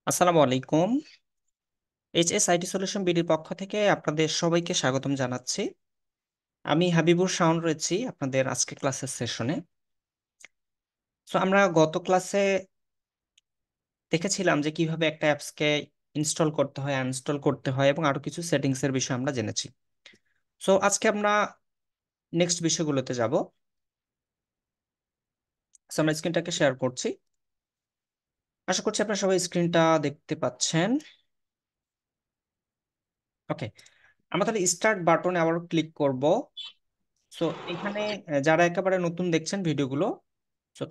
আসসালামু আলাইকুম। IT solution বিডির পক্ষ থেকে আপনাদের সবাইকে স্বাগতম জানাচ্ছি। আমি হাবিবুর শাওন রয়েছি আপনাদের আজকে ক্লাসের সেশনে। আমরা গত ক্লাসে দেখেছিলাম যে কিভাবে একটা অ্যাপসকে ইনস্টল করতে হয়, আনইনস্টল করতে হয় এবং আরো কিছু সেটিংস এর বিষয়ে আমরা জেনেছি। আজকে আমরা নেক্সট বিষয়গুলোতে যাব। আমরা স্ক্রিনটাকে শেয়ার করছি। আশা করছি আপনারা সবাই স্ক্রিনটা দেখতে পাচ্ছেন। ওকে, আমরা তাহলে স্টার্ট বাটনে আবার ক্লিক করব। সো এখানে যারা একেবারে নতুন দেখছেন ভিডিওগুলো,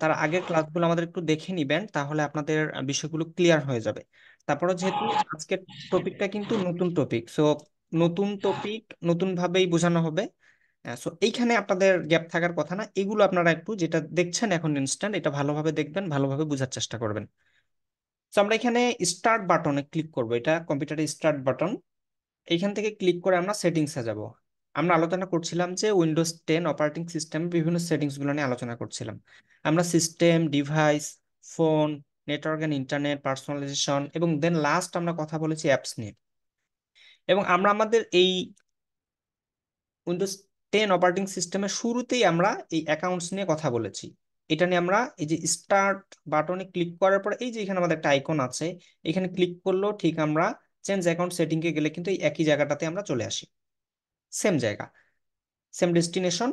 তার আগের ক্লাসগুলো আমাদের একটু দেখে নিবেন, তাহলে আপনাদের বিষয়গুলো ক্লিয়ার হয়ে যাবে। তারপরে যেহেতু আজকের টপিকটা কিন্তু নতুন টপিক, নতুন টপিক নতুন ভাবেই বোঝানো হবে। এইখানে আপনাদের গ্যাপ থাকার কথা না, এগুলো আপনারা একটু যেটা দেখছেন এখন ইনস্ট্যান্ট, এটা ভালোভাবে দেখবেন, ভালোভাবে বোঝার চেষ্টা করবেন। আমরা এখানে স্টার্ট বাটনে ক্লিক করব, এটা কম্পিউটারে স্টার্ট বাটন। এইখান থেকে ক্লিক করে আমরা সেটিংসে যাব। আমরা আলোচনা করছিলাম যে উইন্ডোজ 10 অপারেটিং সিস্টেম বিভিন্ন সেটিংস গুলো নিয়ে আলোচনা করছিলাম। আমরা system, device, phone, network and internet, personalization এবং দেন লাস্ট আমরা কথা বলেছি অ্যাপস নিয়ে। এবং আমরা আমাদের এই উইন্ডোজ 10 অপারেটিং সিস্টেমের শুরুতেই আমরা এই অ্যাকাউন্টস নিয়ে কথা বলেছি। এটা নিয়ে আমরা এই যে স্টার্ট বাটনে ক্লিক করার পর এই যে এখানে আমাদের একটা আইকন আছে, এখানে ক্লিক করলেও ঠিক আমরা চেঞ্জ অ্যাকাউন্ট সেটিং এ গেলে কিন্তু এই একই জায়গাটাতে আমরা চলে আসি। সেম জায়গা, সেম ডেস্টিনেশন।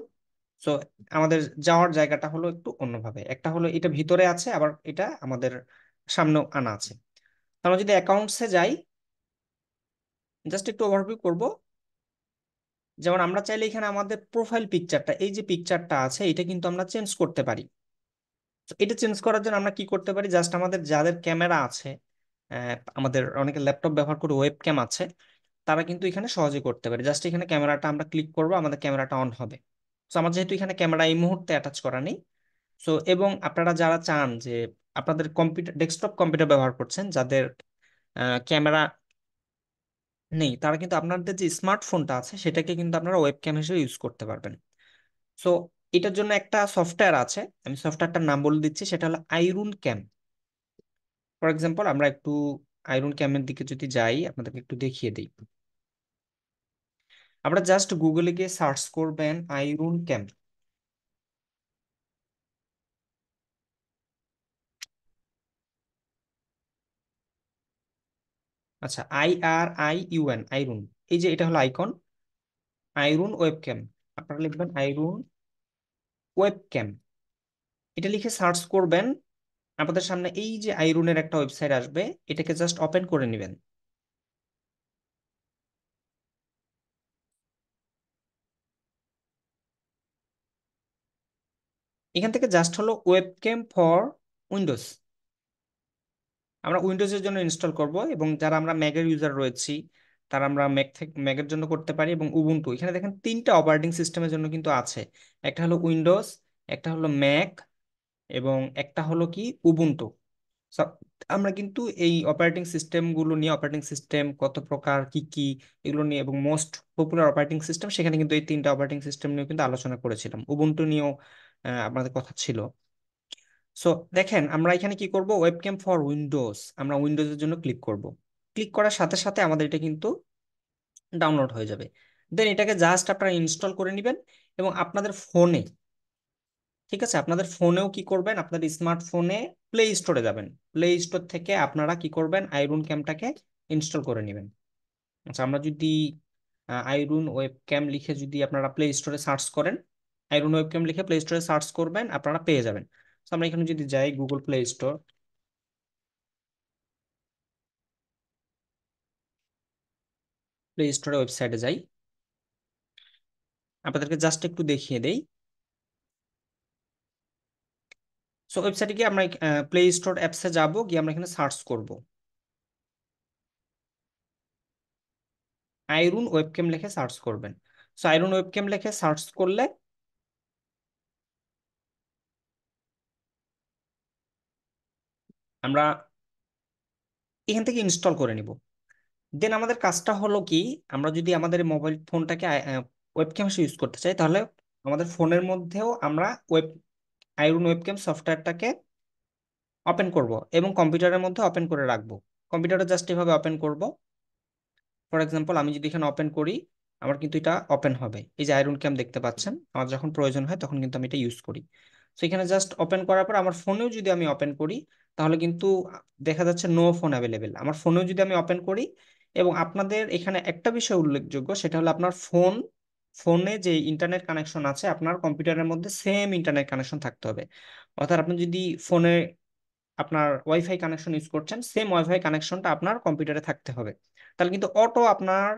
সো আমাদের যাওয়ার জায়গাটা হলো একটু অন্যভাবে, একটা হলো এটা ভিতরে আছে, আবার এটা আমাদের সামনেও আনা আছে। আমরা যদি অ্যাকাউন্টসে যাই, জাস্ট একটু ওভারভিউ করব। যেমন আমরা চাইলে এখানে আমাদের প্রোফাইল পিকচারটা, এই যে পিকচারটা আছে, এটা কিন্তু আমরা চেঞ্জ করতে পারি। তো এটা চেঞ্জ করার জন্য আমরা কি করতে পারি, জাস্ট আমাদের যাদের ক্যামেরা আছে, আমাদের অনেকে ল্যাপটপ ব্যবহার করে ওয়েব ক্যাম আছে, তারা কিন্তু এখানে সহজে করতে পারে। জাস্ট এখানে ক্যামেরাটা আমরা ক্লিক করব, আমাদের ক্যামেরাটা অন হবে। আমার যেহেতু এখানে ক্যামেরা এই মুহূর্তে অ্যাটাচ করা নেই, এবং আপনারা যারা চান যে আপনাদের কম্পিউটার, ডেস্কটপ কম্পিউটার ব্যবহার করছেন, যাদের ক্যামেরা নেই, তারা কিন্তু আপনাদের যে স্মার্টফোনটা আছে সেটাকে কিন্তু আপনারা ওয়েব ক্যাম হিসেবে ইউজ করতে পারবেন। সো এটার জন্য একটা সফটওয়্যার আছে, আমি সফটওয়্যারটার নাম বলে দিচ্ছি, সেটা হলো আইরুন ক্যাম। ফর এক্সাম্পল আমরা একটু আইরুন ক্যামের দিকে যদি যাই, আপনাদেরকে একটু দেখিয়ে দিই। আমরা জাস্ট গুগলে গিয়ে সার্চ করবেন আইরুন ক্যাম। আচ্ছা, IRIUN, আইরুন। এই যে এটা হলো আইকন, আইরুন ওয়েব ক্যাম। আপনারা লিখবেন আইরুন ওয়েব ক্যাম, এটা লিখে সার্চ করবেন। আপনাদের সামনে এই যে আইরুনের একটা ওয়েবসাইট আসবে, এটাকে জাস্ট ওপেন করে নেবেন। এখান থেকে জাস্ট হলো ওয়েব ক্যাম ফর উইন্ডোজ, আমরা উইন্ডোজের জন্য ইনস্টল করব। এবং যারা আমরা ম্যাকের ইউজার রয়েছি, তারা আমরা ম্যাক থেকে ম্যাকের জন্য করতে পারি। এবং উবুন্টু, এখানে দেখেন তিনটা অপারেটিং সিস্টেমের জন্য কিন্তু আছে, একটা হলো উইন্ডোজ, একটা হলো ম্যাক, এবং একটা হলো কি উবুন্টু। So, আমরা কিন্তু এই অপারেটিং সিস্টেম গুলো নিয়ে, অপারেটিং সিস্টেম কত প্রকার, কি কি, এগুলো নিয়ে এবং মোস্ট পপুলার অপারেটিং সিস্টেম, সেখানে কিন্তু এই তিনটা অপারেটিং সিস্টেম নিয়ে কিন্তু আলোচনা করেছিলাম। উবুন্টু নিয়েও আমাদের কথা ছিল। সো দেখেন আমরা এখানে কি করব, ওয়েবক্যাম ফর উইন্ডোজ, আমরা উইন্ডোজের জন্য ক্লিক করব। ক্লিক করার সাথে সাথে আমাদের এটা কিন্তু ডাউনলোড হয়ে যাবে। দেন এটাকে জাস্ট আপনারা ইনস্টল করে নেবেন এবং আপনাদের ফোনে, ঠিক আছে, আপনাদের ফোনেও কি করবেন, আপনাদের স্মার্টফোনে প্লে স্টোরে যাবেন। প্লে স্টোর থেকে আপনারা কি করবেন, আইরুন ক্যামটাকে ইনস্টল করে নেবেন। আচ্ছা, আমরা যদি আইরুন ওয়েব ক্যাম লিখে যদি আপনারা প্লে স্টোরে সার্চ করেন, আইরুন ওয়েব ক্যাম লিখে প্লে স্টোরে সার্চ করবেন, আপনারা পেয়ে যাবেন। তো আমরা এখানে যদি যাই গুগল প্লে স্টোর, প্লে স্টোরে ওয়েবসাইটে যাই, আপনাদেরকে জাস্ট একটু দেখিয়ে দেই। ওয়েবসাইটে গিয়ে আমরা প্লে স্টোর অ্যাপসে যাব, গিয়ে আমরা এখানে সার্চ করব আইরুন ওয়েবক্যাম লিখে সার্চ করবেন। আইরুন ওয়েবক্যাম লিখে সার্চ করলে আমরা এখান থেকে ইনস্টল করে নিব। দেন আমাদের কাজটা হলো কি, আমরা যদি আমাদের মোবাইল ফোনটাকে ওয়েবক্যাম হিসেবে ইউজ করতে চাই, তাহলে আমাদের ফোনের মধ্যেও আমরা আইরুন ওয়েবক্যাম সফটওয়্যারটাকে ওপেন করব এবং কম্পিউটারের মধ্যে ওপেন করে রাখবো। কম্পিউটারটা জাস্ট এভাবে ওপেন করব। ফর এক্সাম্পল আমি যদি এখানে ওপেন করি, আমার কিন্তু এটা ওপেন হবে। এই যে আয়রন ক্যাম দেখতে পাচ্ছেন, আমার যখন প্রয়োজন হয় তখন কিন্তু আমি এটা ইউজ করি। তো এখানে জাস্ট ওপেন করার পর আমার ফোনেও যদি আমি ওপেন করি, তাহলে কিন্তু দেখা যাচ্ছে নো ফোন অ্যাভেলেবেল। আমার ফোনেও যদি আমি ওপেন করি, এবং আপনাদের এখানে একটা বিষয় উল্লেখযোগ্য, সেটা হলো আপনার ফোনে যে ইন্টারনেট কানেকশন আছে আপনার কম্পিউটারের মধ্যে সেম ইন্টারনেট কানেকশন থাকতে হবে। অর্থাৎ আপনি যদি ফোনে আপনার ওয়াইফাই কানেকশন ইউজ করছেন, সেম ওয়াইফাই কানেকশনটা আপনার কম্পিউটারে থাকতে হবে। তাহলে কিন্তু অটো আপনার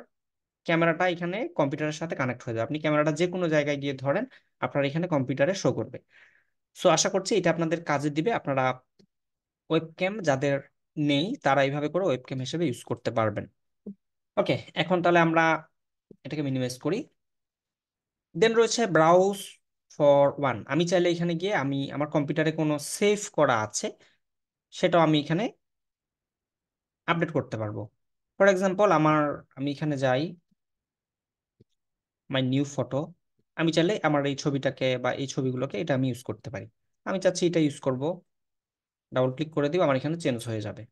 ক্যামেরাটা এখানে কম্পিউটারের সাথে কানেক্ট হয়ে যাবে। আপনি ক্যামেরাটা যে কোনো জায়গায় গিয়ে ধরেন, আপনার এখানে কম্পিউটারে শো করবে। সো আশা করছি এটা আপনাদের কাজে দিবে। আপনারা ওয়েবক্যাম যাদের নেই তারা এইভাবে করে ওয়েবক্যাম হিসেবে ইউজ করতে পারবেন। ওকে, এখন তাহলে আমরা এটাকে মিনিমাইজ করি। দেন রয়েছে ব্রাউজ ফর ওয়ান। আমি চাইলে এখানে গিয়ে আমি আমার কম্পিউটারে কোনো সেভ করা আছে সেটাও আমি এখানে আপডেট করতে পারবো। ফর এক্সাম্পল আমি এখানে যাই, মাই নিউ ফটো। আমি চাইলে আমার এই ছবিটাকে বা এই ছবিগুলোকে এটা আমি ইউজ করতে পারি। আমি চাচ্ছি এটা ইউজ করব, ডাবল ক্লিক করে দিব, আমার এখানে চেঞ্জ হয়ে যাবে।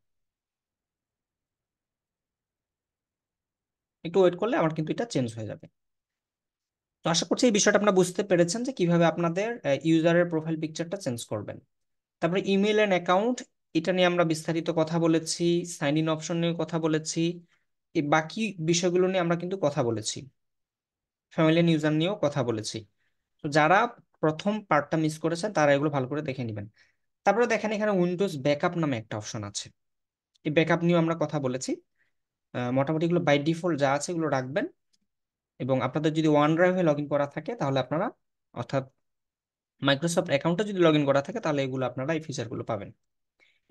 একটু ওয়েট করলে আমার কিন্তু এটা চেঞ্জ হয়ে যাবে। তো আশা করছি এই বিষয়টা আপনারা বুঝতে পেরেছেন যে কিভাবে আপনাদের ইউজারের প্রোফাইল পিকচারটা চেঞ্জ করবেন। তারপরে ইমেল এন্ড অ্যাকাউন্ট, এটা নিয়ে আমরা বিস্তারিত কথা বলেছি। সাইন ইন অপশন নিয়ে কথা বলেছি। এই বাকি বিষয়গুলো নিয়ে আমরা কিন্তু কথা বলেছি। ফ্যামিলি ইউজার নিয়েও কথা বলেছি। তো যারা প্রথম পার্টটা মিস করেছেন তারা এগুলো ভালো করে দেখে নেবেন। তারপরে দেখেন এখানে উইন্ডোজ ব্যাকআপ নামে একটা অপশন আছে। এই ব্যাকআপ নিয়েও আমরা কথা বলেছি। মোটামুটি এগুলো বাই ডিফল্ট যা আছে এগুলো রাখবেন। এবং আপনাদের যদি ওয়ান ড্রাইভে লগ ইন করা থাকে তাহলে আপনারা, অর্থাৎ মাইক্রোসফট অ্যাকাউন্টে যদি লগ ইন করা থাকে তাহলে এগুলো আপনারা এই ফিচারগুলো পাবেন।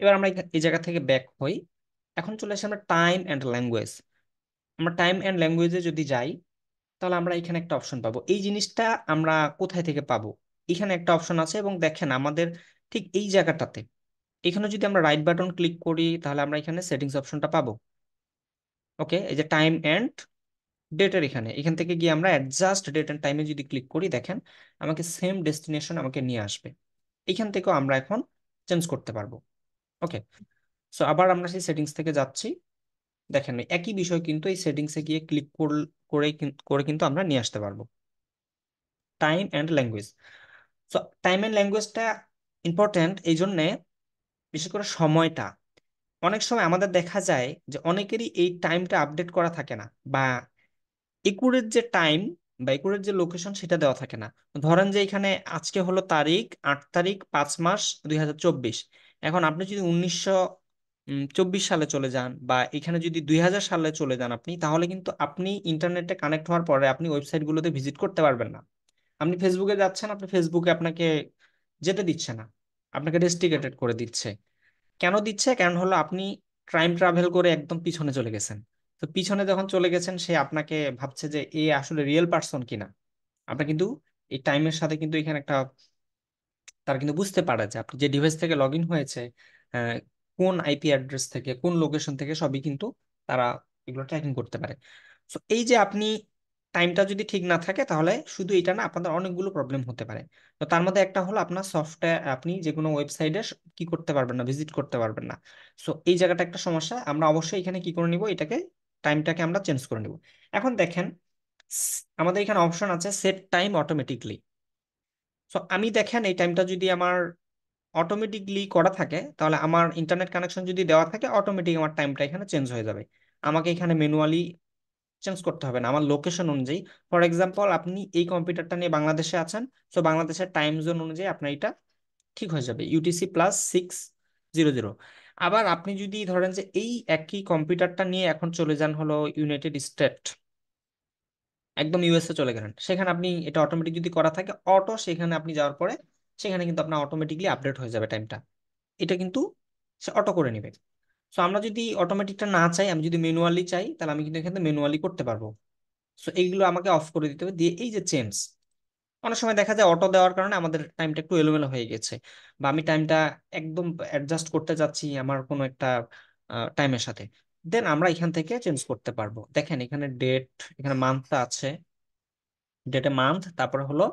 এবার আমরা এই জায়গা থেকে ব্যাক হই। এখন চলে আসি আমরা টাইম অ্যান্ড ল্যাঙ্গুয়েজ। আমরা টাইম অ্যান্ড ল্যাঙ্গুয়েজে যদি যাই, তাহলে আমরা এখানে একটা অপশন পাবো। এই জিনিসটা আমরা কোথায় থেকে পাবো? এখানে একটা অপশন আছে, এবং দেখেন আমাদের ঠিক এই জায়গাটাতে এখানে যদি আমরা রাইট বাটন ক্লিক করি তাহলে আমরা এখানে সেটিংস অপশনটা পাবো। ওকে, এই যে টাইম এন্ড ডেটের এখানে এখান থেকে গিয়ে আমরা অ্যাডজাস্ট ডেট এন্ড টাইমে যদি ক্লিক করি, দেখেন আমাকে সেম ডেস্টিনেশন আমাকে নিয়ে আসবে। এখান থেকেও আমরা এখন চেঞ্জ করতে পারবো। ওকে, সো আবার আমরা সেই সেটিংস থেকে যাচ্ছি। দেখেন একই বিষয় কিন্তু এই সেটিংসে গিয়ে ক্লিক করে কিন্তু আমরা নিয়ে আসতে পারবো। Time and language. So time and ল্যাঙ্গুয়েজটা ইম্পর্ট্যান্ট এই জন্যে, বিশেষ করে সময়টা। অনেক সময় আমাদের দেখা যায় যে অনেকেরই এই টাইমটা আপডেট করা থাকে না, বা একুরেট যে টাইম বা একুরেট যে লোকেশন সেটা দেওয়া থাকে না। ধরেন যে এখানে আজকে হলো তারিখ 8 তারিখ 5 মাস 2024। এখন আপনি যদি 1924 সালে চলে যান, বা এখানে যদি 2000 সালে চলে যান আপনি, তাহলে কিন্তু আপনি ইন্টারনেটে কানেক্ট হওয়ার পরে আপনি ওয়েবসাইটগুলোতে ভিজিট করতে পারবেন না। আপনি ফেসবুকে যাচ্ছেন, আপনি ফেসবুকে আপনাকে যেতে দিচ্ছে না, আপনাকে রেস্ট্রিকেটেড করে দিচ্ছে। কেন দিচ্ছে? কারণ হলো আপনি টাইম ট্রাভেল করে একদম পিছনে চলে গেছেন। তো পিছনে যখন চলে গেছেন, সে আপনাকে ভাবছে যে এ আসলে রিয়েল পার্সন কিনা। আপনার কিন্তু এই টাইমের সাথে কিন্তু এখানে একটা, তারা কিন্তু বুঝতে পারে যে আপনি যে ডিভাইস থেকে লগ ইন হয়েছে, আহ, কোন আইপি অ্যাড্রেস থেকে কোন লোকেশন থেকে, সবই কিন্তু তারা এগুলো ট্র্যাকিং করতে পারে। তো এই যে আপনি টাইমটা যদি ঠিক না থাকে, তাহলে শুধু এটা না, আপনাদের অনেকগুলো প্রবলেম হতে পারে। তো তার মধ্যে একটা হলো আপনার সফটওয়্যার, আপনি যে কোনো ওয়েবসাইটে কি করতে পারবেন না, ভিজিট করতে পারবেন না। সো এই জায়গাটা একটা সমস্যা। আমরা অবশ্যই এখানে কি করে নিব, এটাকে টাইমটাকে আমরা চেঞ্জ করে নিব। এখন দেখেন আমাদের এখানে অপশন আছে সেট টাইম অটোমেটিকলি। সো আমি দেখেন এই টাইমটা যদি আমার অটোমেটিকলি করা থাকে, তাহলে আমার ইন্টারনেট কানেকশন যদি দেওয়া থাকে, অটোমেটিক আমার টাইমটা এখানে চেঞ্জ হয়ে যাবে। আমাকে এখানে ম্যানুয়ালি চেঞ্জ করতে হবে না আমার লোকেশন অনুযায়ী। ফর এক্সাম্পল আপনি এই কম্পিউটারটা নিয়ে বাংলাদেশে আছেন, তো বাংলাদেশের টাইম জোন অনুযায়ী আপনার এটা ঠিক হয়ে যাবে, UTC+600। আবার আপনি যদি ধরেন যে এই একই কম্পিউটারটা নিয়ে এখন চলে যান হলো ইউনাইটেড স্টেট, একদম ইউএসএ চলে গেলেন, সেখানে আপনি এটা অটোমেটিক যদি করা থাকে, অটো সেখানে আপনি যাওয়ার পরে সেখানে কিন্তু আপনার অটোমেটিকলি আপডেট হয়ে যাবে টাইমটা। এটা কিন্তু সে অটো করে নেবে। সো আমরা যদি অটোমেটিকটা না চাই, আমি যদি ম্যানুয়ালি চাই, তাহলে আমি কিন্তু এখানে ম্যানুয়ালি করতে পারবো। সো এইগুলো আমাকে অফ করে দিতে হবে। দিয়ে এই যে চেঞ্জ, অনেক সময় দেখা যায় অটো দেওয়ার কারণে আমাদের টাইমটা একটু এলোমেলো হয়ে গেছে, বা আমি টাইমটা একদম অ্যাডজাস্ট করতে যাচ্ছি আমার কোনো একটা টাইমের সাথে, দেন আমরা এখান থেকে চেঞ্জ করতে পারবো। দেখেন এখানে ডেট, এখানে মান্থটা আছে, ডেটে মান্থ, তারপরে হলো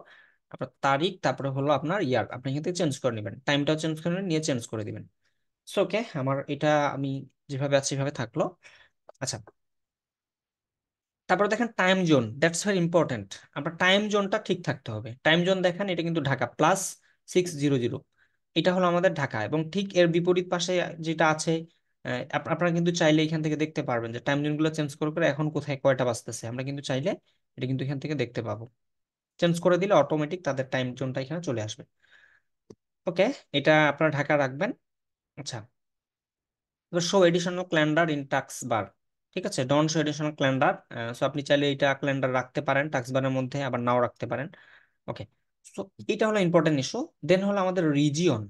আপনার তারিখ, তারপরে হলো আপনার ইয়ার, আপনি এখান থেকে চেঞ্জ করে নেবেন, টাইমটাও চেঞ্জ করে নিয়ে চেঞ্জ করে দিবেন। সো ওকে, আমার এটা আমি যেভাবে আছে সেভাবে থাকলো। আচ্ছা, তারপরে দেখেন time zone, that's very important. আপনার টাইম জোনটা ঠিক থাকতে হবে। টাইম জোন দেখেন, এটা কিন্তু ঢাকা +600, এটা হলো আমাদের ঢাকা। এবং ঠিক এর বিপরীত পাশে যেটা আছে, আপনারা কিন্তু চাইলে এখান থেকে দেখতে পারবেন যে টাইম জোন গুলো চেঞ্জ করে করে এখন কোথায় কয়টা বাজতেছে, আমরা কিন্তু চাইলে এটা কিন্তু এখান থেকে দেখতে পাবো। চেঞ্জ করে দিলে অটোমেটিক তাদের টাইম জোনটা এখানে চলে আসবে। ওকে, এটা আপনারা ঢাকা রাখবেন। আচ্ছা, এবার show additional calendar in task bar. ঠিক আছে, don't show additional calendar. So আপনি চাইলে এটা ক্যালেন্ডার রাখতে পারেন টাস্ক বারের মধ্যে, আবার নাও রাখতে পারেন। ওকে, সো এটা হলো ইম্পর্টেন্ট ইস্যু। দেন হলো আমাদের রিজিয়ন।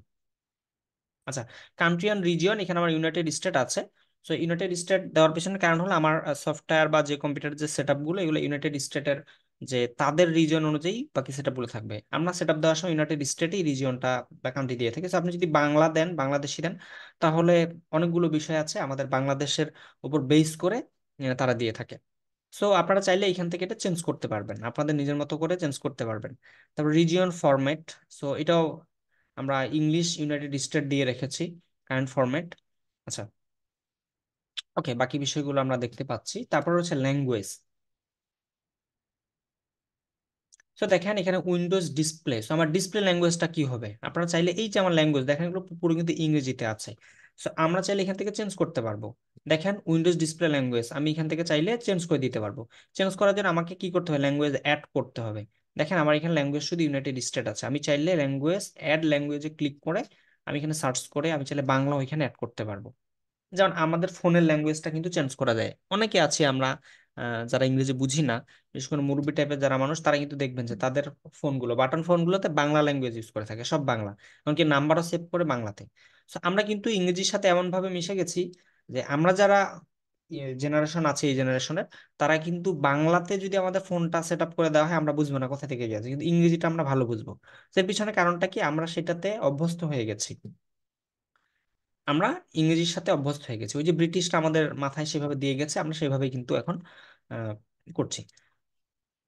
আচ্ছা, কান্ট্রি অ্যান্ড রিজিয়ন, এখানে আমার ইউনাইটেড স্টেট আছে। সো ইউনাইটেড স্টেট দেওয়ার পেছনে কারণ হলো আমার সফটওয়্যার বা যে কম্পিউটার যে সেট গুলো, এগুলো ইউনাইটেড স্টেটের যে তাদের রিজিয়ন অনুযায়ী বাকি সেট গুলো থাকবে। আমরা সেট আপ দেওয়ার সময় ইউনাইটেড স্টেটই রিজিয়নটা বা কান্ট্রি দিয়ে থাকে। So আপনি যদি বাংলা দেন, বাংলাদেশি দেন, তাহলে অনেকগুলো বিষয় আছে আমাদের বাংলাদেশের উপর বেস করে তারা দিয়ে থাকে। সো আপনারা চাইলে এখান থেকে এটা চেঞ্জ করতে পারবেন, আপনাদের নিজের মতো করে চেঞ্জ করতে পারবেন। তারপর রিজিয়ন ফরম্যাট, সো এটাও আমরা ইংলিশ ইউনাইটেড স্টেট দিয়ে রেখেছি কারেন্ট ফরম্যাট। আচ্ছা, ওকে, বাকি বিষয়গুলো আমরা দেখতে পাচ্ছি। তারপর হচ্ছে ল্যাঙ্গুয়েজ। সো দেখেন এখানে উইন্ডোজ ডিসপ্লে, সো আমার ডিসপ্লে ল্যাঙ্গুয়েজটা কি হবে, আপনারা চাইলে এই যে আমার ল্যাঙ্গুয়েজ দেখেন এগুলো পুরো কিন্তু ইংরেজিতে আছে। সো আমরা চাইলে এখান থেকে চেঞ্জ করতে পারবো। দেখেন উইন্ডোজ ডিসপ্লে ল্যাঙ্গুয়েজ আমি এখান থেকে চাইলে চেঞ্জ করে দিতে পারবো। চেঞ্জ করার জন্য আমাকে কি করতে হবে, ল্যাঙ্গুয়েজ অ্যাড করতে হবে। দেখেন আমার এখানে ল্যাঙ্গুয়েজ শুধু ইউনাইটেড স্টেট আছে, আমি চাইলে ল্যাঙ্গুয়েজ অ্যাড ল্যাঙ্গুয়েজে ক্লিক করে আমি এখানে সার্চ করে আমি চাইলে বাংলা ওইখানে অ্যাড করতে পারবো। যেমন আমাদের ফোনের ল্যাঙ্গুয়েজটা কিন্তু চেঞ্জ করা যায়। অনেকে আছি আমরা যারা ইংরেজি বুঝি না, বিশেষ করে মুরব্বী টাইপের যারা মানুষ, তারা কিন্তু দেখবেন যে তাদের ফোনগুলো, বাটন ফোনগুলোতে বাংলা ল্যাঙ্গুয়েজ ইউজ করে থাকে, সব বাংলা, এমনকি নাম্বারও সেভ করে বাংলাতে। তো আমরা কিন্তু ইংরেজির সাথে এমন ভাবে মিশে গেছি যে আমরা যারা জেনারেশন আছে এই জেনারেশনের, তারা কিন্তু বাংলাতে যদি আমাদের ফোনটা সেট আপ করে দেওয়া হয় আমরা বুঝবো না কোথা থেকে গেছে, কিন্তু ইংরেজিটা আমরা ভালো বুঝবো। তো এর পিছনে কারণটা কি, আমরা সেটাতে অভ্যস্ত হয়ে গেছি। আমরা ইংরেজির সাথে অভ্যস্ত হয়ে গেছি, ওই যে ব্রিটিশরা আমাদের মাথায় সেভাবে দিয়ে গেছে, আমরা সেভাবেই কিন্তু এখন আহ, করছি।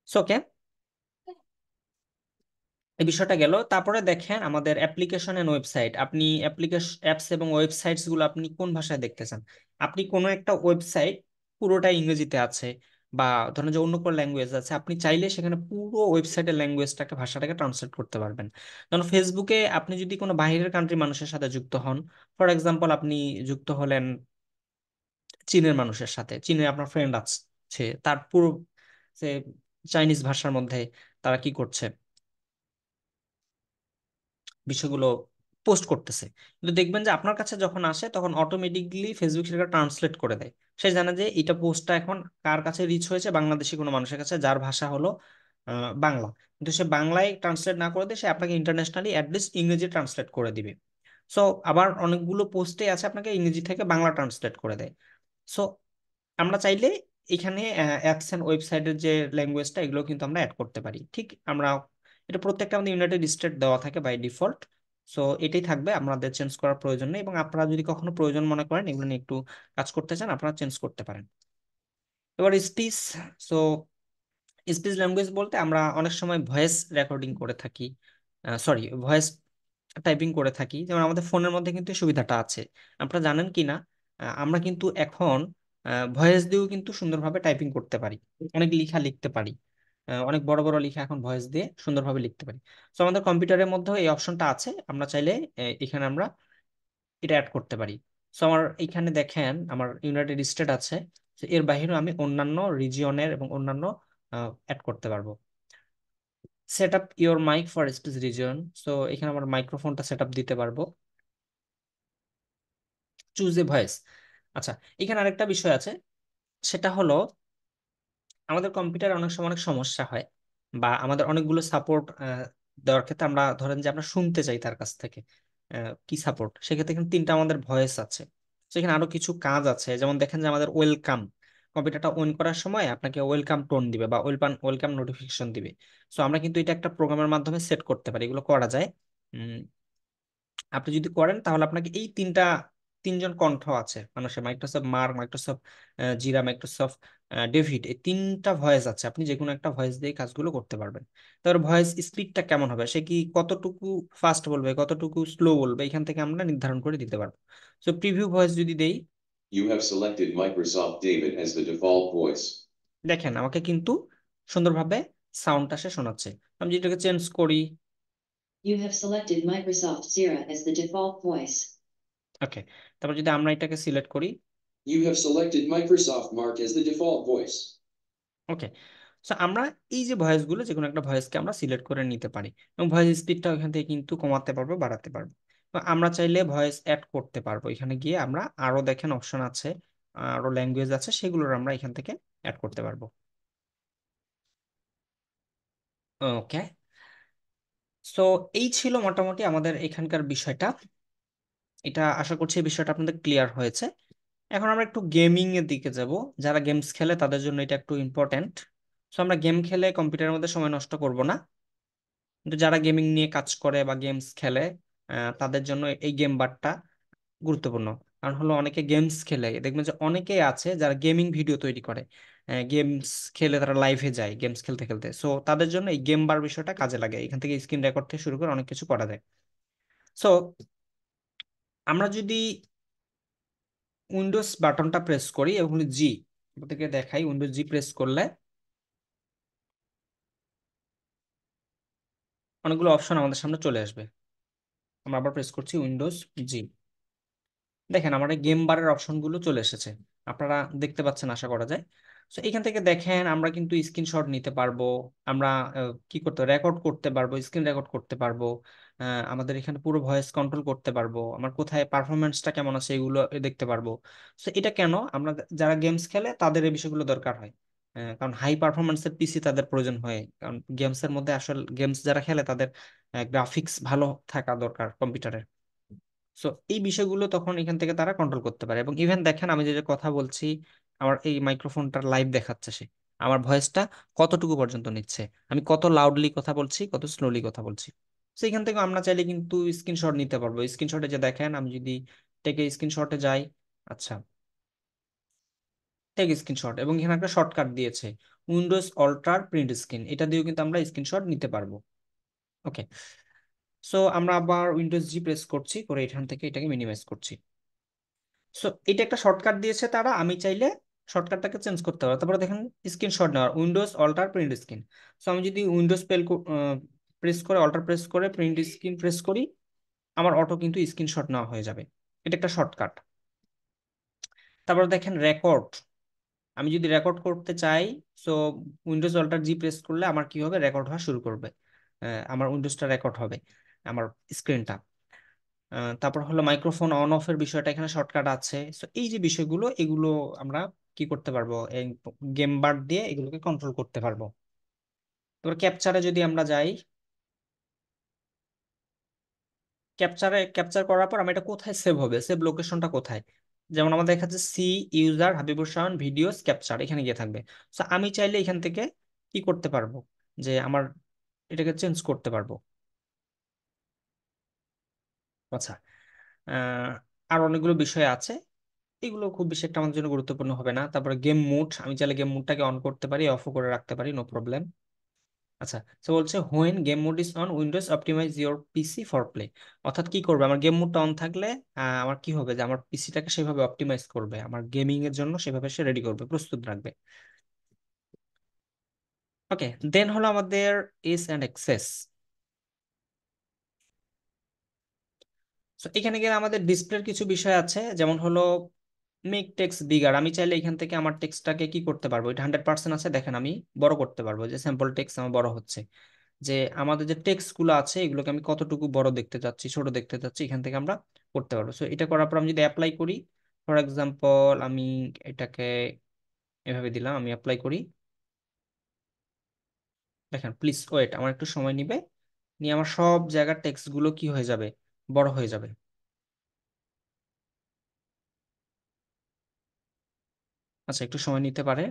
সো ওকে, এই বিষয়টা গেল। তারপরে দেখেন আমাদের অ্যাপ্লিকেশন এন্ড ওয়েবসাইট, আপনি অ্যাপ্লিকেশন অ্যাপস এবং ওয়েবসাইটস গুলো আপনি কোন ভাষায় দেখতে চান। আপনি কোনো একটা ওয়েবসাইট পুরোটা ইংরেজিতে আছে, বা ধরেন যে অন্য কোনো ল্যাঙ্গুয়েজ আছে, আপনি চাইলে সেখানে পুরো ওয়েবসাইটের ল্যাঙ্গুয়েজটাকে, ভাষাটাকে ট্রান্সলেট করতে পারবেন। যেমন ফেসবুকে আপনি যদি কোনো বাইরের কান্ট্রি মানুষের সাথে যুক্ত হন, ফর এক্সাম্পল আপনি যুক্ত হলেন চীনের মানুষের সাথে, চীনে আপনার ফ্রেন্ড আছে, তার পুরো সে চাইনিজ ভাষার মধ্যে তারা কি করছে, বিষয়গুলো পোস্ট করতেছে, কিন্তু দেখবেন যে আপনার কাছে যখন আসে তখন অটোমেটিকলি ফেসবুক সেটা ট্রান্সলেট করে দেয়। সে জানে যে এটা পোস্টটা এখন কার কাছে রিচ হয়েছে, বাংলাদেশি কোনো মানুষের কাছে যার ভাষা হলো বাংলা। কিন্তু সে বাংলায় ট্রান্সলেট না করে দিয়ে সে আপনাকে ইন্টারন্যাশনালি অ্যাটলিস্ট ইংরেজি ট্রান্সলেট করে দিবে। সো আবার অনেকগুলো পোস্টে আছে আপনাকে ইংরেজি থেকে বাংলা ট্রান্সলেট করে দেয়। সো আমরা চাইলে এখানে অ্যাপস এন্ড ওয়েবসাইটের যে ল্যাঙ্গুয়েজটা, এগুলো কিন্তু আমরা অ্যাড করতে পারি। ঠিক আমরা এটা প্রত্যেকটা আমাদের ইউনাইটেড স্টেট দেওয়া থাকে বাই ডিফল্ট। সো এটাই থাকবে, আমাদের চেঞ্জ করার প্রয়োজন নেই। এবং আপনারা যদি কখনো প্রয়োজন মনে করেন এগুলো নিয়ে একটু কাজ করতে চান, আপনারা চেঞ্জ করতে পারেন। এবার স্পিচ। সো স্পিচ ল্যাঙ্গুয়েজ বলতে আমরা অনেক সময় ভয়েস রেকর্ডিং করে থাকি, সরি ভয়েস টাইপিং করে থাকি। যেমন আমাদের ফোনের মধ্যে কিন্তু এই সুবিধাটা আছে, আপনারা জানেন কি না, আমরা কিন্তু এখন ভয়েস দিয়েও কিন্তু সুন্দরভাবে টাইপিং করতে পারি, অনেক লিখা লিখতে পারি। অনেক বড় বড় লিখা এখন ভয়েস দিয়ে সুন্দরভাবে লিখতে পারি। তো আমাদের কম্পিউটারের মধ্যেও এই অপশনটা আছে, আমরা চাইলে এখানে আমরা এটা অ্যাড করতে পারি। সো আমার এখানে দেখেন আমার ইউনাইটেড স্টেট আছে। তো এর বাইরেও আমি অন্যান্য রিজিয়নের এবং অন্যান্য অ্যাড করতে পারবো। Set up your mic for speech reason, so এখানে আমার মাইক্রোফোনটা সেট আপ দিতে পারবো। Choose a voice. আচ্ছা, এখানে আরেকটা বিষয় আছে, সেটা হলো আমাদের কম্পিউটারে অনেক সময় অনেক সমস্যা হয়, বা আমাদের অনেকগুলো সাপোর্ট দেওয়ার ক্ষেত্রে আমরা ধরেন যে আমরা শুনতে চাই তার কাছ থেকে কি সাপোর্ট, সেক্ষেত্রে এখানে 3টা আমাদের ভয়েস আছে। সেখানে আরো কিছু কাজ আছে, যেমন দেখেন যে আমাদের ওয়েলকাম, কম্পিউটারটা অন করার সময় আপনাকে ওয়েলকাম টোন দিবে বা ওয়েলকাম ওয়েলকাম নোটিফিকেশন দিবে। সো আমরা কিন্তু এটা একটা প্রোগ্রামের মাধ্যমে সেট করতে পারি, এগুলো করা যায়। আপনি যদি করেন তাহলে আপনাকে এই 3জন কণ্ঠ আছে মানুষের, মাইক্রোসফট মার্ক, মাইক্রোসফট জিরা, মাইক্রোসফট ডেভিড, এই 3টা ভয়েস আছে, আপনি যে কোনো একটা ভয়েস দিয়ে কাজগুলো করতে পারবেন। তারপর ভয়েস স্পিডটা কেমন হবে, সে কি কতটুকু ফাস্ট বলবে কতটুকু স্লো বলবে, এখান থেকে আমরা নির্ধারণ করে দিতে পারবো। সো প্রিভিউ ভয়েস যদি দেই, You have selected Microsoft David as the default voice. দেখেন আমাকে কিন্তু সুন্দরভাবে সাউন্ডটা সে শোনাচ্ছে। আমি যদি এটাকে চেঞ্জ করি, You have selected Microsoft Zira as the default voice. ওকে, তারপর যদি আমরা এটাকে সিলেক্ট করি, You have selected Microsoft Mark as the default voice. Okay, so আমরা এই যে ভয়েসগুলো যে কোনো একটা ভয়েসকে আমরা সিলেক্ট করে নিতে পারি এবং ভয়েস স্পিডটা ওখান থেকে কিন্তু কমাতে পারবো, বাড়াতে পারবো। তো আমরা চাইলে ভয়েস অ্যাড করতে পারবো, এখানে গিয়ে আমরা আরো দেখেন অপশন আছে, আরো ল্যাঙ্গুয়েজ আছে, সেগুলোর আমরা এখান থেকে অ্যাড করতে পারবো। ওকে, সো এই ছিল মোটামুটি আমাদের এখানকার বিষয়টা। এটা আশা করছি এই বিষয়টা আপনাদের ক্লিয়ার হয়েছে। এখন আমরা একটু গেমিং এর দিকে যাব। যারা গেমস খেলে তাদের জন্য এটা একটু ইম্পর্ট্যান্ট। সো আমরা গেম খেলে কম্পিউটারের মধ্যে সময় নষ্ট করব না, কিন্তু যারা গেমিং নিয়ে কাজ করে বা গেমস খেলে তাদের জন্য এই গেম বারটা গুরুত্বপূর্ণ। কারণ হলো অনেকে গেমস খেলে, দেখবেন যে অনেকেই আছে যারা গেমিং ভিডিও তৈরি করে, গেমস খেলে তারা লাইভে যায় গেমস খেলতে খেলতে। সো তাদের জন্য এই গেম বার বিষয়টা কাজে লাগে, এখান থেকে স্ক্রিন রেকর্ড থেকে শুরু করে অনেক কিছু করা যায়। সো আমরা যদি উইন্ডোজ বাটনটা প্রেস করি এবং জি থেকে দেখাই, উইন্ডোজ জি প্রেস করলে অনেকগুলো অপশন আমাদের সামনে চলে আসবে। আমরা আবার প্রেস করছি উইন্ডোজ জি, দেখেন আমার গেম বারের অপশনগুলো চলে এসেছে, আপনারা দেখতে পাচ্ছেন আশা করা যায়। তো এখান থেকে দেখেন আমরা কিন্তু স্ক্রিনশট নিতে পারবো, আমরা কি করতে রেকর্ড করতে পারবো, স্ক্রিন রেকর্ড করতে পারবো, আমাদের এখানে পুরো ভয়েস কন্ট্রোল করতে পারবো, আমার কোথায় পারফরমেন্সটা কেমন আছে এগুলো দেখতে পারবো। তো এটা কেন, আমরা যারা গেমস খেলে তাদের এই বিষয়গুলো দরকার হয়। কারণ হাই পারফরমেন্সের পিসি তাদের প্রয়োজন হয়, কারণ গেমসের মধ্যে আসলে গেমস যারা খেলে তাদের গ্রাফিক্স ভালো থাকা দরকার কম্পিউটারের। সো এই বিষয়গুলো তখন এখান থেকে তারা কন্ট্রোল করতে পারে। এবং ইভেন দেখেন আমি যে যে কথা বলছি, আমার এই মাইক্রোফোনটার লাইভ দেখাচ্ছে সে আমার ভয়েসটা কতটুকু পর্যন্ত নিচ্ছে, আমি কত লাউডলি কথা বলছি, কত স্লোলি কথা বলছি। তো এখান থেকে আমরা চাইলে কিন্তু স্ক্রিনশট নিতে পারবো। স্ক্রিনশটে যে দেখেন আমি যদি টেকে স্ক্রিনশটে যাই, আচ্ছা, টেক স্ক্রিনশট, এবং এখানে একটা শর্টকাট দিয়েছে উইন্ডোজ অল্টার প্রিন্ট স্ক্রিন, এটা দিয়েও কিন্তু আমরা স্ক্রিনশট নিতে পারবো। ওকে, সো আমরা আবার উইন্ডোজ জি প্রেস করছি, করে এখান থেকে এটাকে মিনিমাইজ করছি। সো এটা একটা শর্টকাট দিয়েছে তারা, আমি চাইলে শর্টকাটটাকে চেঞ্জ করতে পারবো। তারপরে দেখেন স্ক্রিনশট নেওয়ার Windows alt print screen. So আমি যদি উইন্ডোজ প্রেস করে অল্টার প্রেস করে প্রিন্ট স্ক্রিন প্রেস করি, আমার অটো কিন্তু স্ক্রিনশট নেওয়া হয়ে যাবে। এটা একটা শর্টকাট। তারপর দেখেন রেকর্ড, আমি যদি রেকর্ড করতে চাই, so Windows alt G press করলে আমার কি হবে, রেকর্ড হওয়া শুরু করবে, আমার উইন্ডোজটা রেকর্ড হবে, আমার স্ক্রিনটা। তারপর হলো মাইক্রোফোন অন অফ এর বিষয়টা এখানে শর্টকাট আছে। সো এই যে বিষয়গুলো এগুলো আমরা কি করতে পারবো, এই গেম বার দিয়ে এগুলোকে কন্ট্রোল করতে পারবো। তারপর ক্যাপচারে যদি আমরা যাই, ক্যাপচার করার পর আমার এটা কোথায় সেভ হবে, সেভ লোকেশনটা কোথায়, যেমন আমাদের দেখাচ্ছে C user Habibur Shahan videos capture, এখানে গিয়ে থাকবে। সো আমি চাইলে এখান থেকে কি করতে পারবো, যে আমার এটাকে চেঞ্জ করতে পারবো। আচ্ছা, আহ আর অনেকগুলো বিষয় আছে, এগুলো খুব বেশি একটা আমাদের জন্য গুরুত্বপূর্ণ হবে না। তারপরে গেম মুড, আমি চাইলে গেম মুডটাকে অন করতে পারি, অফও করে রাখতে পারি, নো প্রবলেম। আচ্ছা, তো বলছে when game mode is on Windows optimize your PC for play. অর্থাৎ কি করবে, আমার গেম মুডটা অন থাকলে আমার কি হবে, যে আমার পিসিটাকে সেভাবে অপটিমাইজ করবে, আমার গেমিং এর জন্য সেভাবে সে রেডি করবে, প্রস্তুত রাখবে। ওকে, দেন হলো আমাদের এস এন্ড এক্সেস। তো এখানে গেলে আমাদের ডিসপ্লের কিছু বিষয় আছে, যেমন হলো মেক টেক্সট বিগার, আমি চাইলে এখান থেকে আমার টেক্সটটাকে কি করতে পারবো, এটা 100% আছে, দেখেন আমি বড় করতে পারবো, যে স্যাম্পল টেক্সট আমার বড় হচ্ছে, যে আমাদের যে টেক্সট গুলো আছে এগুলোকে আমি কতটুকু বড় দেখতে চাচ্ছি, ছোট দেখতে চাচ্ছি, এখান থেকে আমরা করতে পারবো। সো এটা করার পর আমি যদি অ্যাপ্লাই করি, ফর এক্সাম্পল আমি এটাকে এভাবে দিলাম, আমি অ্যাপ্লাই করি, দেখেন প্লিজ ওয়েট, আমার একটু সময় নিবে, নিয়ে আমার সব জায়গার টেক্সট গুলো কি হয়ে যাবে, বড় হয়ে যাবে। আচ্ছা, একটু সময় নিতে পারে।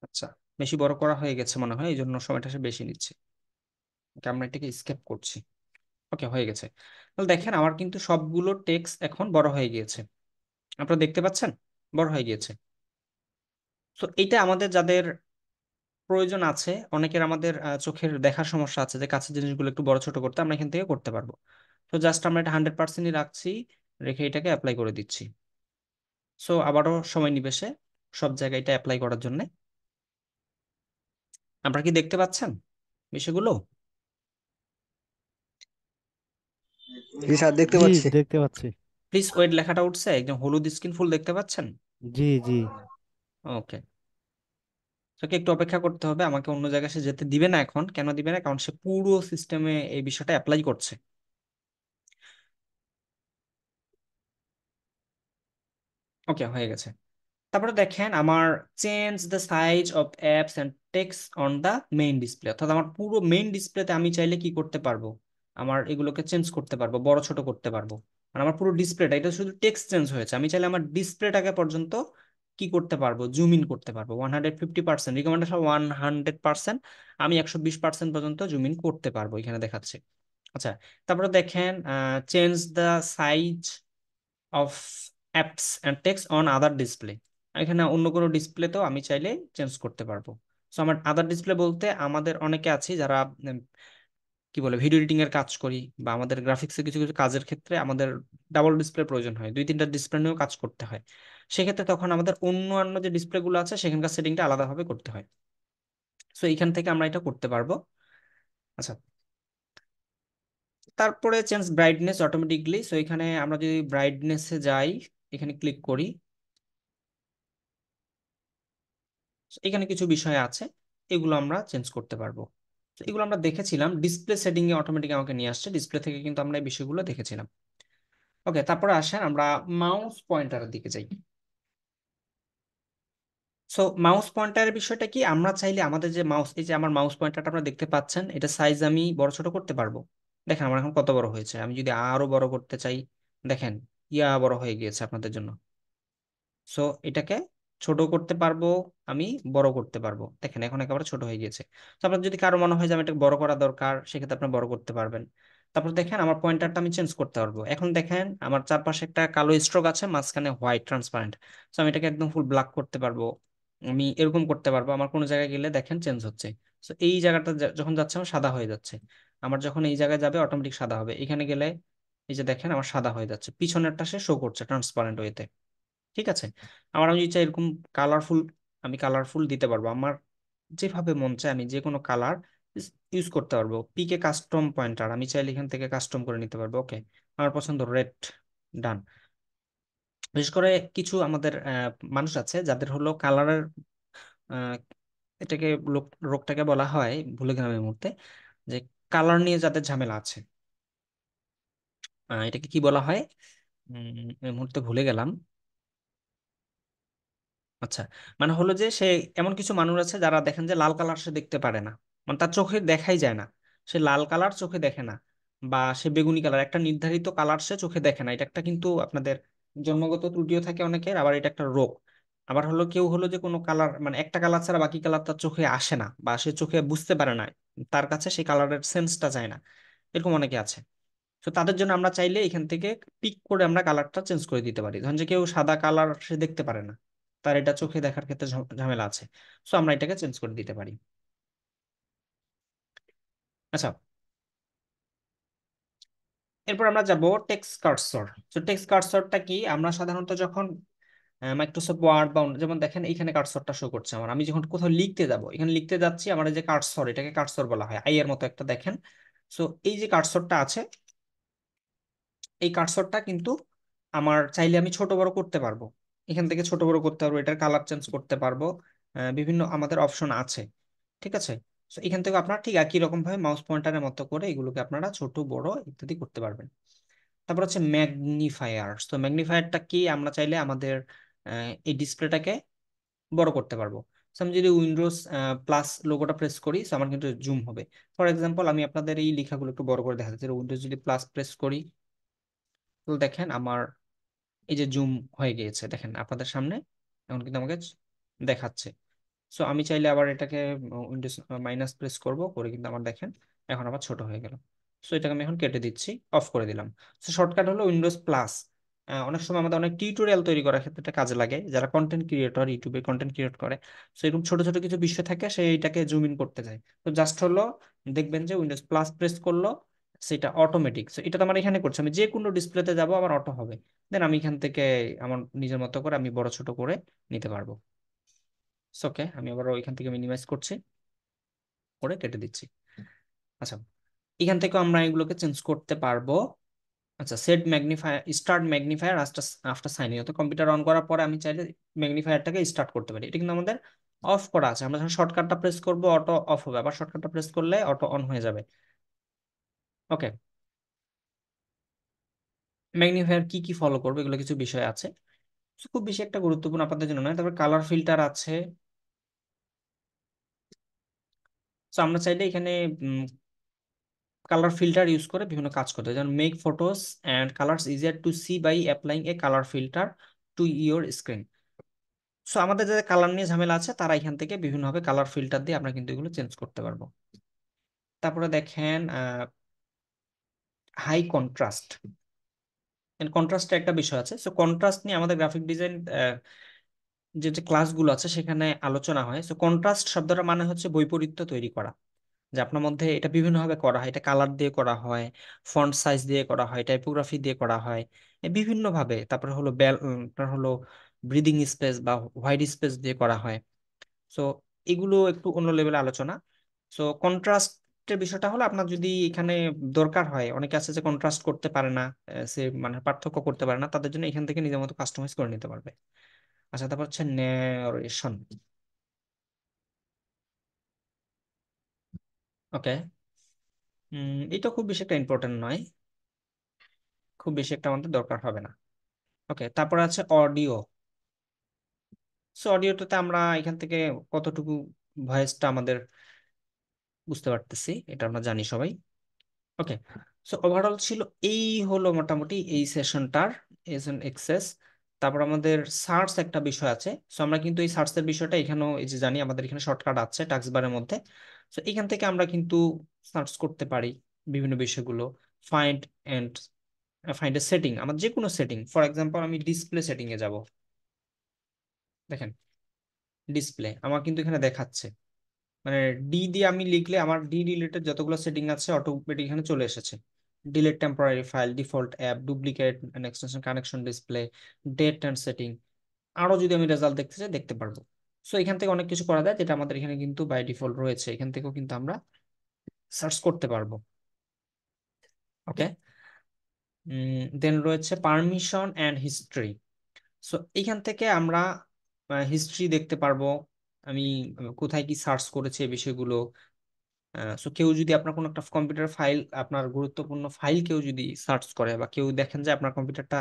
আচ্ছা, বেশি বড় করা হয়ে গেছে মনে হয়, এই জন্য সময়টা সে বেশি নিচ্ছে। ওকে, আমরা এটাকে স্কেপ করছি। ওকে, হয়ে গেছে। তাহলে দেখেন আমার কিন্তু সবগুলো টেক্সট এখন বড় হয়ে গিয়েছে, আপনারা দেখতে পাচ্ছেন, বড় হয়ে গিয়েছে। তো এটা আমাদের যাদের প্রয়োজন আছে অনেকের, আমাদের চোখের দেখার সমস্যা আছে, যে কাছের জিনিসগুলো একটু বড় ছোট করতে আমরা এখান থেকে করতে পারবো। তো জাস্ট আমরা এটা 100%ই রাখছি, রেখে এটাকে অ্যাপ্লাই করে দিচ্ছি। সো আবারও সময় নিবে সে সব জায়গায় এটা অ্যাপ্লাই করার জন্য। আপনারা কি দেখতে পাচ্ছেন বিষয়গুলো? জি স্যার, দেখতে জি, পাচ্ছি। দেখতে পাচ্ছি। প্লিজ ওয়েট লেখাটা উঠছে, একদম হলুদ স্ক্রিন ফুল দেখতে পাচ্ছেন? জি জি। ওকে। তোকে একটু অপেক্ষা করতে হবে, আমাকে অন্য জায়গায় সে যেতে দিবে না এখন। কেন দিবে না? কারণ সে পুরো সিস্টেমে এই বিষয়টা অ্যাপ্লাই করছে। ওকে, হয়ে গেছে। তারপরে দেখেন আমার change the size of apps and text on the main display, অর্থাৎ আমার পুরো মেইন ডিসপ্লেতে আমি চাইলে কি করতে পারবো, আমার এগুলোকে চেঞ্জ করতে পারবো, বড় ছোট করতে পারবো। আর আমার পুরো ডিসপ্লেটা, এটা শুধু টেক্সট চেঞ্জ হয়েছে, আমি চাইলে আমার ডিসপ্লেটাকে পর্যন্ত কি করতে পারবো, জুম ইন করতে পারবো 150%, রিকমেন্ডেশন 100%, আমি 120% পর্যন্ত জুম ইন করতে পারবো, এখানে দেখাচ্ছে। আচ্ছা, তারপরে দেখেন change the size of apps and text on other display, এখানে অন্য কোনো ডিসপ্লেতেও আমি চাইলে চেঞ্জ করতে পারবো। সো আমার আদার ডিসপ্লে বলতে আমাদের অনেকে আছি যারা কি বলে ভিডিও এডিটিং এর কাজ করি, বা আমাদের গ্রাফিক্সের কিছু কিছু কাজের ক্ষেত্রে আমাদের ডাবল ডিসপ্লে প্রয়োজন হয়, দুই তিনটা ডিসপ্লে নিয়েও কাজ করতে হয়। সেক্ষেত্রে তখন আমাদের অন্য যে ডিসপ্লে গুলো আছে সেখানকার সেটিংটা আলাদাভাবে করতে হয়। সো এইখান থেকে আমরা এটা করতে পারবো। আচ্ছা, তারপরে চেঞ্জ ব্রাইটনেস অটোমেটিকলি। সো এখানে আমরা যদি ব্রাইটনেসে যাই, এখানে ক্লিক করি, এখানে কিছু বিষয় আছে, এগুলো আমরা চেঞ্জ করতে পারবো। তো এগুলো আমরা দেখেছিলাম ডিসপ্লে সেটিং এ, অটোমেটিক আমাকে নিয়ে আসছে ডিসপ্লে থেকে, কিন্তু আমরা এই বিষয়গুলো দেখেছিলাম। ওকে, তারপরে আসেন আমরা মাউস পয়েন্টারের দিকে যাই। সো মাউস পয়েন্টারের বিষয়টা কি, আমরা চাইলে আমাদের যে মাউস, এই যে আমার মাউস পয়েন্টারটা আপনারা দেখতে পাচ্ছেন, এটা সাইজ আমি বড় ছোট করতে পারবো। দেখেন আমার এখন কত বড় হয়েছে, আমি যদি আরো বড় করতে চাই, দেখেন বড় হয়ে গিয়েছে আপনাদের জন্য। সো এটাকে ছোট করতে পারবো, আমি বড় করতে পারবো, দেখেন এখন একেবারে ছোট হয়ে গেছে। তো আপনার যদি কারো মনে হয় যে আমি এটা বড় করা দরকার, সেক্ষেত্রে আপনি বড় করতে পারবেন। তারপর দেখেন আমার পয়েন্টারটা আমি চেঞ্জ করতে পারবো। এখন দেখেন আমার চারপাশে একটা কালো স্ট্রোক আছে, মাঝখানে হোয়াইট ট্রান্সপারেন্ট। তো আমি এটাকে একদম ফুল ব্ল্যাক করতে পারবো, আমি এরকম করতে পারবো। আমার কোনো জায়গায় গেলে দেখেন চেঞ্জ হচ্ছে। তো এই জায়গাটা যখন যাচ্ছে আমার সাদা হয়ে যাচ্ছে, আমার যখন এই জায়গায় যাবে অটোমেটিক সাদা হবে। এখানে গেলে এই যে দেখেন আমার সাদা হয়ে যাচ্ছে, পিছনেরটা সে শো করছে ট্রান্সপারেন্ট ওয়েতে। ঠিক আছে, আমি যদি চাই এরকম কালারফুল, আমি কালারফুল দিতে পারবো, আমার যেভাবে মন চায় আমি যে কোনো কালার ইউজ করতে পারবো। পিকে কাস্টম পয়েন্টার, আমি চাইলে এখান থেকে কাস্টম করে নিতে পারবো। ওকে, আমার পছন্দ রেড, ডান। বিশেষ করে কিছু আমাদের মানুষ আছে যাদের হলো কালারের, এটাকে রোগটাকে বলা হয়, ভুলে গেলাম এই মুহূর্তে, যে কালার নিয়ে যাদের ঝামেলা আছে, এটাকে কি বলা হয়, এই মুহূর্তে ভুলে গেলাম। আচ্ছা, মানে হলো যে সে, এমন কিছু মানুষ আছে যারা দেখেন যে লাল কালার সে দেখতে পারে না, মানে তার চোখে দেখাই যায় না, সে লাল কালার চোখে দেখে না, বা সে বেগুনি কালার, একটা নির্ধারিত কালার সে চোখে দেখে না। এটা একটা কিন্তু আপনাদের জন্মগত ত্রুটিও থাকে অনেকের, আবার এটা একটা রোগ। আবার হলো কেউ হলো যে কোনো কালার, মানে একটা কালার ছাড়া বাকি কালার তার চোখে আসে না, বা সে চোখে বুঝতে পারে না, তার কাছে সেই কালারের সেন্সটা যায় না, এরকম অনেকে আছে। তো তাদের জন্য আমরা চাইলে এখান থেকে পিক করে আমরা কালারটা চেঞ্জ করে দিতে পারি। ধরেন যে কেউ সাদা কালার সে দেখতে পারে না, তার এটা চোখে দেখার ক্ষেত্রে ঝামেলা আছে, সো আমরা এটাকে চেঞ্জ করে দিতে পারি। আচ্ছা, এরপর আমরা যাব টেক্সট কার্সর। তো টেক্সট কার্সরটা কি, আমরা সাধারণত যখন মাইক্রোসফট ওয়ার্ড বা যেমন দেখেন এইখানে কার্সরটা শো করছে আমার, আমি যখন কোথাও লিখতে যাব, এখানে লিখতে যাচ্ছি, আমার এই যে কার্সর, এটাকে কার্সর বলা হয়, আই এর মতো একটা দেখেন। সো এই যে কার্সরটা আছে, এই কার্সরটা কিন্তু আমার চাইলে আমি ছোট বড় করতে পারবো, এখান থেকে ছোট বড় করতে পারবো, এটার কালার চেঞ্জ করতে পারবো, বিভিন্ন আমাদের অপশন আছে। ঠিক আছে, তো এখান থেকে আপনারা ঠিক একই রকম ভাবে মাউস পয়েন্টারের মতো করে এগুলোকে আপনারা ছোট বড় ইত্যাদি করতে পারবেন। তারপর হচ্ছে ম্যাগনিফায়ার। তো ম্যাগনিফায়ারটা কি, আমরা চাইলে আমাদের এই ডিসপ্লেটাকে বড় করতে পারবো। So, আমি যদি উইন্ডোজ প্লাস লোগোটা প্রেস করি, so আমার কিন্তু জুম হবে। ফর এক্সাম্পল আমি আপনাদের এই লেখাগুলো একটু বড় করে দেখাচ্ছি, উইন্ডোজ যদি প্লাস প্রেস করি, তো দেখেন আমার এই যে জুম হয়ে গিয়েছে, দেখেন আপনাদের সামনে এখন কিন্তু আমাকে দেখাচ্ছে। সো আমি চাইলে আবার এটাকে উইন্ডোজ মাইনাস প্রেস করব, করে কিন্তু আমার দেখেন এখন আবার ছোট হয়ে গেল। সো এটাকে আমি এখন কেটে দিচ্ছি, অফ করে দিলাম। সো শর্টকাট হলো উইন্ডোজ প্লাস, অনেক সময় আমাদের অনেক টিউটোরিয়াল তৈরি করার ক্ষেত্রে এটা কাজে লাগে, যারা কন্টেন্ট ক্রিয়েটর, ইউটিউবে কন্টেন্ট ক্রিয়েট করে। তো এরকম ছোট ছোট কিছু বিষয় থাকে, সে এটাকে জুম ইন করতে চায়, তো জাস্ট হলো দেখবেন যে উইন্ডোজ প্লাস প্রেস করলো, সেটা অটোমেটিক। এটা তো আমার এখানে করছে, আমি যে কোনো ডিসপ্লেতে যাব আমার অটো হবে। দেন আমি এখান থেকে আমার নিজের মতো করে আমি বড় ছোট করে নিতে পারবো। ওকে, আমি আবার ওইখান থেকে মিনিমাইজ করছি, করে কেটে দিচ্ছি। আচ্ছা, এখান থেকে আমরা এগুলোকে চেঞ্জ করতে পারবো। আচ্ছা, set magnifier, start magnifier after after signing, তো কম্পিউটার অন করার পরে আমি চাইলে ম্যাগনিফায়ারটাকে স্টার্ট করতে পারি। এটা কিন্তু আমাদের অফ করা আছে, আমরা যখন শর্টকাটটা প্রেস করব অটো অফ হবে, আবার শর্টকাটটা প্রেস করলে অটো অন হয়ে যাবে। ওকে, ম্যাগনিফায়ার কি কি ফলো করবে এগুলো কিছু বিষয় আছে। So, খুব বেশি একটা গুরুত্বপূর্ণ আপনাদের জন্য নয়। তারপর কালার ফিল্টার আছে। তো আমরা চাইলে এখানে কালার ফিল্টার ইউজ করে বিভিন্ন কাজ করতে হয়। যেমন make photos and colours easier to see by applying a colour filter to your screen. So আমাদের যাদের কালার নিয়ে ঝামেলা আছে তারা এখান থেকে বিভিন্নভাবে কালার ফিল্টার দিয়ে আমরা কিন্তু এগুলো চেঞ্জ করতে পারবো। তারপরে দেখেন হাই কন্ট্রাস্ট, কন্ট্রাস্টের একটা বিষয় আছে। সো কন্ট্রাস্ট নিয়ে আমাদের গ্রাফিক ডিজাইন যে যে ক্লাসগুলো আছে সেখানে আলোচনা হয়। সো কন্ট্রাস্ট শব্দটা মানে হচ্ছে বৈপরীত্য তৈরি করা, যে আপনার মধ্যে এটা বিভিন্নভাবে করা হয়, এটা কালার দিয়ে করা হয়, ফন্ট সাইজ দিয়ে করা হয়, টাইপোগ্রাফি দিয়ে করা হয়, বিভিন্ন ভাবে। তারপরে হলো আপনার হলো ব্রিদিং স্পেস বা হোয়াইট স্পেস দিয়ে করা হয়। সো এগুলো একটু অন্য লেভেলে আলোচনা। সো কন্ট্রাস্টের বিষয়টা হলো আপনার যদি এখানে দরকার হয়, অনেকে আছে যে কন্ট্রাস্ট করতে পারে না, সে মানে পার্থক্য করতে পারে না, তাদের জন্য এখান থেকে নিজের মতো কাস্টমাইজ করে নিতে পারবে। আচ্ছা, তারপর হচ্ছে ন্যারেশন। ওকে, এটা খুব বেশি একটা ইম্পর্টেন্ট নয়, খুব বেশি একটা আমাদের দরকার হবে না। ওকে, তারপর আছে অডিও। সো অডিওটাতে আমরা এখান থেকে কতটুকু ভয়েসটা আমাদের বুঝতে পারতেছি এটা আমরা জানি সবাই। ওকে, সো ওভারঅল ছিল এই, হলো মোটামুটি এই সেশনটার এক্সেস। তারপর আমাদের সার্চ একটা বিষয় আছে। সো আমরা কিন্তু এই সার্চের বিষয়টা এখানেও এই যে জানি, আমাদের এখানে শর্টকাট আছে টাস্ক বারের মধ্যে। সো এখান থেকে আমরা কিন্তু সার্চ করতে পারি বিভিন্ন বিষয়গুলো। Find and find a setting, আমার যে কোনো সেটিং, ফর এক্সাম্পল আমি ডিসপ্লে সেটিং এ যাব। দেখেন, ডিসপ্লে আমার কিন্তু এখানে দেখাচ্ছে, মানে ডি দিয়ে আমি লিখলে আমার ডি রিলেটেড যতগুলো সেটিং আছে অটোমেটিক এখানে চলে এসেছে। Delete temporary file, default app, duplicate and extension, connection display, date and setting. আরো যদি আমি রেজাল্ট দেখতে চাই দেখতে পারবো। সো এখান থেকে অনেক কিছু করা যায় যেটা আমাদের এখানে কিন্তু বাই ডিফল্ট রয়েছে, এখান থেকেও কিন্তু আমরা সার্চ করতে পারবো। ওকে, দেন রয়েছে পারমিশন অ্যান্ড হিস্ট্রি। সো এখান থেকে আমরা হিস্ট্রি দেখতে পারবো, আমি কোথায় কি সার্চ করেছি এই বিষয়গুলো। সো কেউ যদি আপনার কোনো একটা কম্পিউটার ফাইল, আপনার গুরুত্বপূর্ণ ফাইল কেউ যদি সার্চ করে, বা কেউ দেখেন যে আপনার কম্পিউটারটা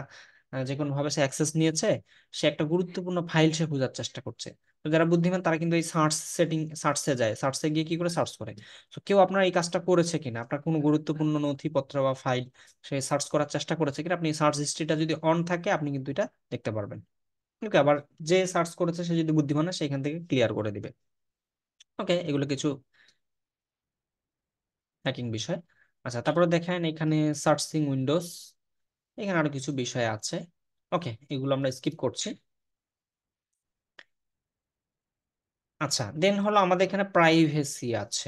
যে কোনো ভাবে সে অ্যাক্সেস নিয়েছে, সে একটা গুরুত্বপূর্ণ ফাইল সে খোঁজার চেষ্টা করছে, তো যারা বুদ্ধিমান তারা কিন্তু এই সার্চ সেটিং, সার্চে যায়, সার্চে গিয়ে কি করে সার্চ করে। তো কেউ আপনার এই কাজটা করেছে কিনা, আপনার কোনো গুরুত্বপূর্ণ নথিপত্র বা ফাইল সে সার্চ করার চেষ্টা করেছে কিনা, আপনি সার্চ হিস্ট্রিটা যদি অন থাকে আপনি কিন্তু এটা দেখতে পারবেন। ওকে, আবার যে সার্চ করেছে সে যদি বুদ্ধিমান হয় সেখান থেকে ক্লিয়ার করে দিবে। ওকে, এগুলো কিছু হ্যাকিং বিষয়। আচ্ছা, তারপরে দেখেন এখানে সার্চিং উইন্ডোজ, এখানে আরো কিছু বিষয় আছে। ওকে, এগুলো আমরা স্কিপ করছি। আচ্ছা, দেন হলো আমাদের এখানে প্রাইভেসি আছে।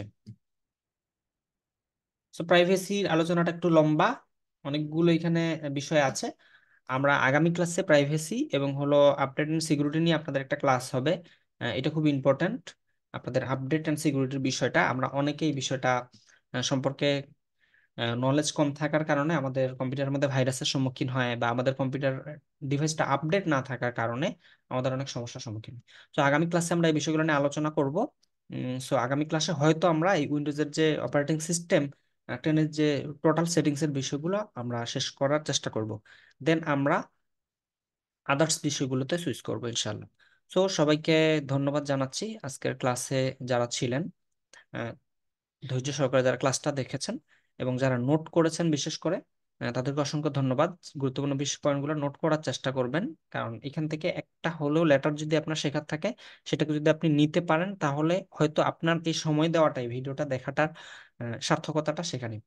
সো প্রাইভেসির আলোচনাটা একটু লম্বা, অনেকগুলো এখানে বিষয় আছে। আমরা আগামী ক্লাসে প্রাইভেসি এবং হলো আপডেট এন্ড সিকিউরিটি নিয়ে আপনাদের একটা ক্লাস হবে। এটা খুব ইম্পর্ট্যান্ট, আপনাদের আপডেট এন্ড সিকিউরিটির বিষয়টা। আমরা অনেকেই বিষয়টা সম্পর্কে নলেজ কম থাকার কারণে আমাদের কম্পিউটারের মধ্যে ভাইরাসের সম্মুখীন হয়, বা আমাদের কম্পিউটার ডিভাইসটা আপডেট না থাকার কারণে আমাদের অনেক সমস্যার সম্মুখীন। তো আগামী ক্লাসে আমরা এই বিষয়গুলো নিয়ে আলোচনা করব। সো আগামী ক্লাসে হয়তো আমরা এই উইন্ডোজের যে অপারেটিং সিস্টেম, টেনের যে টোটাল সেটিংস এর বিষয়গুলো আমরা শেষ করার চেষ্টা করব। দেন আমরা আদার্স বিষয়গুলোতে সুইচ করবো ইনশাল্লাহ। সো সবাইকে ধন্যবাদ জানাচ্ছি আজকের ক্লাসে যারা ছিলেন, ধৈর্য সহকারে যারা ক্লাসটা দেখেছেন এবং যারা নোট করেছেন বিশেষ করে, তাদেরকে অসংখ্য ধন্যবাদ। গুরুত্বপূর্ণ বিষয় পয়েন্টগুলো নোট করার চেষ্টা করবেন, কারণ এখান থেকে একটা হলেও লেটার যদি আপনার শেখার থাকে, সেটাকে যদি আপনি নিতে পারেন তাহলে হয়তো আপনার এই সময় দেওয়াটাই, ভিডিওটা দেখাটার সার্থকতাটা সেখানে।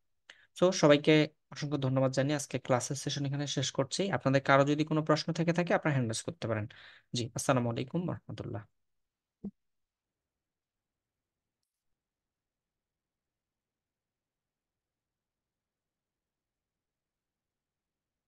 তো সবাইকে অসংখ্য ধন্যবাদ জানিয়ে আজকে ক্লাসের সেশন এখানে শেষ করছি। আপনাদের কারো যদি কোনো প্রশ্ন থেকে থাকে আপনারা হ্যান্ড রাইজ করতে পারেন। জি, আসসালামু আলাইকুম রহমতুল্লাহ।